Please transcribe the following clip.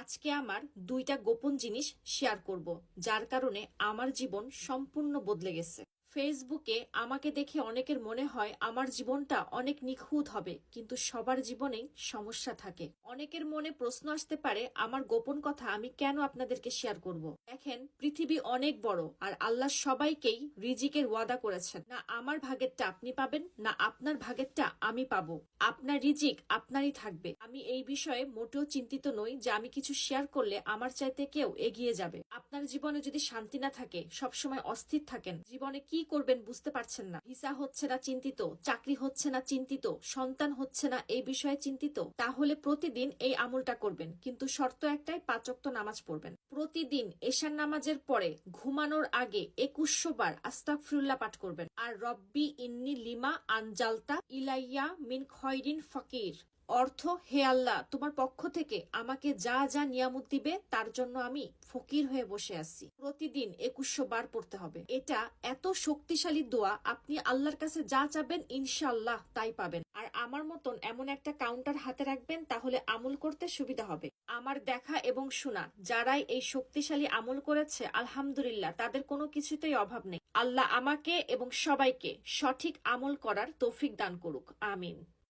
আজকে আমার দুইটা গোপন জিনিস শেয়ার করব, যার কারণে আমার জীবন সম্পূর্ণ বদলে গেছে। ফেসবুকে আমাকে দেখে অনেকের মনে হয় আমার জীবনটা অনেক নিখুঁত হবে, কিন্তু সবার জীবনেই সমস্যা থাকে। অনেকের মনে প্রশ্ন আসতে পারে, আমার গোপন কথা আমি কেন আপনাদেরকে শেয়ার করব। দেখেন, পৃথিবী অনেক বড়, আর আল্লাহ সবাইকেই রিজিকের ওয়াদা করেছেন। না আমার ভাগেরটা আপনি পাবেন, না আপনার ভাগেরটা আমি পাবো। আপনার রিজিক আপনারই থাকবে। আমি এই বিষয়ে মোটেও চিন্তিত নই যে আমি কিছু শেয়ার করলে আমার চাইতে কেউ এগিয়ে যাবে। আপনার জীবনে যদি শান্তি না থাকে, সবসময় অস্থির থাকেন, জীবনে কি করবেন বুঝতে পারছেন না, ভিসা হচ্ছে না চিন্তিত, চাকরি হচ্ছে না চিন্তিত, সন্তান হচ্ছে না এই বিষয়ে চিন্তিত, তাহলে প্রতিদিন এই আমলটা করবেন, কিন্তু শর্ত একটাই, 5 ওয়াক্ত নামাজ পড়বেন। প্রতিদিন এশার নামাজের পরে ঘুমানোর আগে 2100 বার আস্তাগফিরুল্লাহ পাঠ করবেন। আর রব্বি ইন্নি লিমা আনজালতা ইলাইয়া মিন খয়রিন ফকির, অর্থ, হে আল্লাহ, তোমার পক্ষ থেকে আমাকে যা যা নিয়ামত দিবে তার জন্য আমি ফকির হয়ে বসে আছি। প্রতিদিন 2100 বার পড়তে হবে। এটা এত শক্তিশালী দোয়া, আপনি আল্লাহর কাছে যা চাবেন ইনশাআল্লাহ তাই পাবেন। আর আমার মতন এমন একটা কাউন্টার হাতে রাখবেন, তাহলে আমল করতে সুবিধা হবে। আমার দেখা এবং শোনা যারাই এই শক্তিশালী আমল করেছে, আলহামদুলিল্লাহ, তাদের কোনো কিছুতেই অভাব নেই। আল্লাহ আমাকে এবং সবাইকে সঠিক আমল করার তৌফিক দান করুক, আমিন।